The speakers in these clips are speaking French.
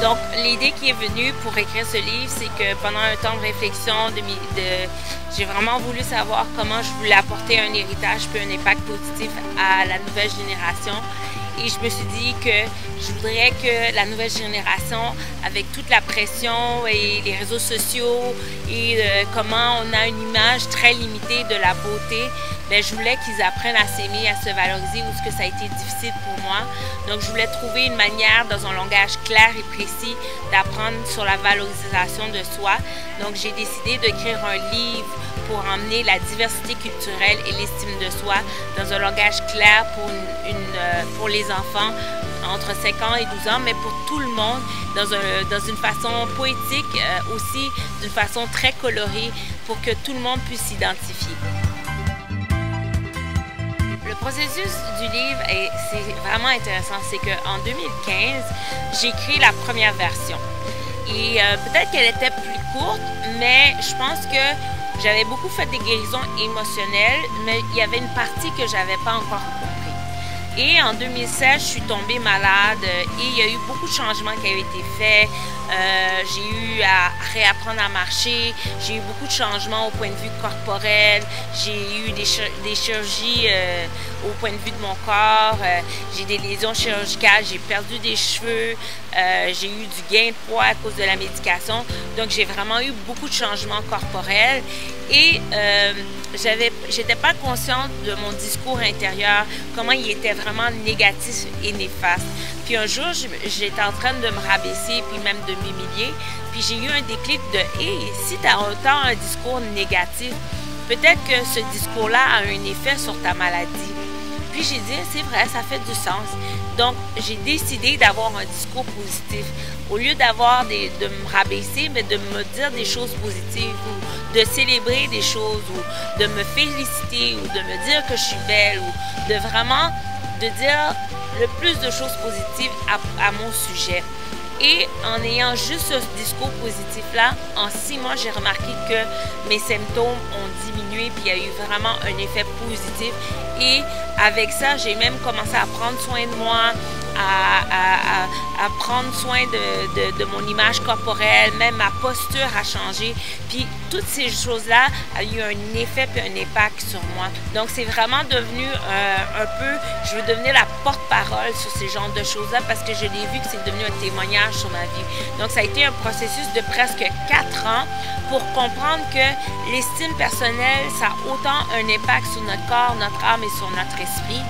Donc, l'idée qui est venue pour écrire ce livre, c'est que pendant un temps de réflexion, j'ai vraiment voulu savoir comment je voulais apporter un héritage puis un impact positif à la nouvelle génération. Et je me suis dit que je voudrais que la nouvelle génération, avec toute la pression et les réseaux sociaux et comment on a une image très limitée de la beauté, bien, je voulais qu'ils apprennent à s'aimer, à se valoriser, où ce que ça a été difficile pour moi. Donc, je voulais trouver une manière, dans un langage clair et précis, d'apprendre sur la valorisation de soi. Donc, j'ai décidé d'écrire un livre pour emmener la diversité culturelle et l'estime de soi dans un langage clair pour les enfants entre 5 ans et 12 ans, mais pour tout le monde, dans une façon poétique, aussi d'une façon très colorée, pour que tout le monde puisse s'identifier. Le processus du livre, c'est vraiment intéressant, c'est qu'en 2015, j'ai écrit la première version. Et peut-être qu'elle était plus courte, mais je pense que j'avais beaucoup fait des guérisons émotionnelles, mais il y avait une partie que j'avais pas encore compris. Et en 2016, je suis tombée malade et il y a eu beaucoup de changements qui avaient été faits. J'ai eu à réapprendre à marcher, j'ai eu beaucoup de changements au point de vue corporel, j'ai eu des chirurgies au point de vue de mon corps, j'ai des lésions chirurgicales, j'ai perdu des cheveux, j'ai eu du gain de poids à cause de la médication. Donc j'ai vraiment eu beaucoup de changements corporels et j'étais pas consciente de mon discours intérieur, comment il était vraiment négatif et néfaste. Puis un jour, j'étais en train de me rabaisser, puis même de m'humilier, puis j'ai eu un déclic de « Hey, si tu as autant un discours négatif, peut-être que ce discours-là a un effet sur ta maladie. » Puis j'ai dit « C'est vrai, ça fait du sens. » Donc, j'ai décidé d'avoir un discours positif. Au lieu de me rabaisser, mais de me dire des choses positives ou de célébrer des choses ou de me féliciter ou de me dire que je suis belle ou de vraiment de dire le plus de choses positives à mon sujet. Et en ayant juste ce discours positif-là, en 6 mois, j'ai remarqué que mes symptômes ont diminué puis il y a eu vraiment un effet positif. Et avec ça, j'ai même commencé à prendre soin de moi, à prendre soin de mon image corporelle, même ma posture a changé. Puis toutes ces choses-là ont eu un effet puis un impact sur moi. Donc c'est vraiment devenu un peu, je veux devenir la porte-parole sur ces genres de choses-là parce que je l'ai vu que c'est devenu un témoignage sur ma vie. Donc ça a été un processus de presque 4 ans pour comprendre que l'estime personnelle, ça a autant un impact sur notre corps, notre âme et sur notre esprit.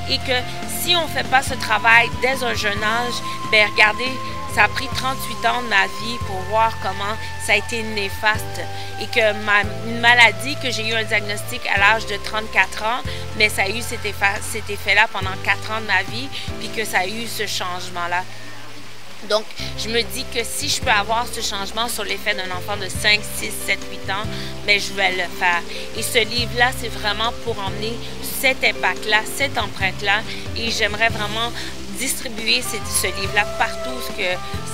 Et que si on ne fait pas ce travail dès un jeune âge, bien regardez, ça a pris 38 ans de ma vie pour voir comment ça a été néfaste. Et que une maladie, que j'ai eu un diagnostic à l'âge de 34 ans, mais ça a eu cet effet-là pendant 4 ans de ma vie, puis que ça a eu ce changement-là. Donc, je me dis que si je peux avoir ce changement sur l'effet d'un enfant de 5, 6, 7, 8 ans, bien, je vais le faire. Et ce livre-là, c'est vraiment pour emmener cet impact-là, cette empreinte-là. Et j'aimerais vraiment distribuer ce livre-là partout où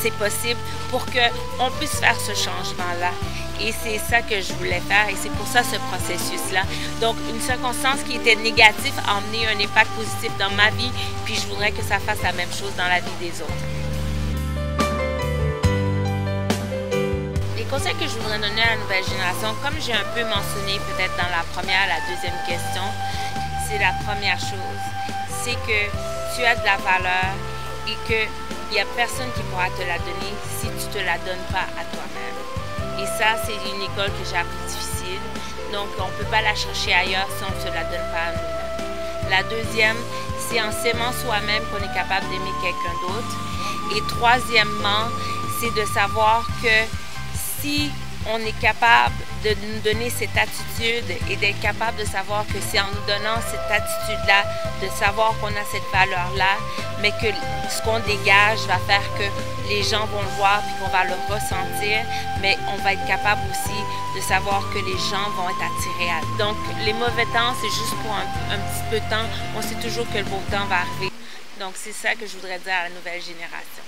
c'est possible pour qu'on puisse faire ce changement-là. Et c'est ça que je voulais faire et c'est pour ça ce processus-là. Donc, une circonstance qui était négative a emmené un impact positif dans ma vie, puis je voudrais que ça fasse la même chose dans la vie des autres. Les conseils que je voudrais donner à la nouvelle génération, comme j'ai un peu mentionné peut-être dans la première, la deuxième question, c'est la première chose, c'est que tu as de la valeur et qu'il n'y a personne qui pourra te la donner si tu ne te la donnes pas à toi-même. Et ça, c'est une école que j'ai appris difficile, donc on ne peut pas la chercher ailleurs si on ne se la donne pas à nous-mêmes. La deuxième, c'est en s'aimant soi-même qu'on est capable d'aimer quelqu'un d'autre. Et troisièmement, c'est de savoir que si on est capable de nous donner cette attitude et d'être capable de savoir que c'est en nous donnant cette attitude-là, de savoir qu'on a cette valeur-là, mais que ce qu'on dégage va faire que les gens vont le voir puis qu'on va le ressentir, mais on va être capable aussi de savoir que les gens vont être attirés à nous. Donc, les mauvais temps, c'est juste pour un petit peu de temps. On sait toujours que le beau temps va arriver. Donc, c'est ça que je voudrais dire à la nouvelle génération.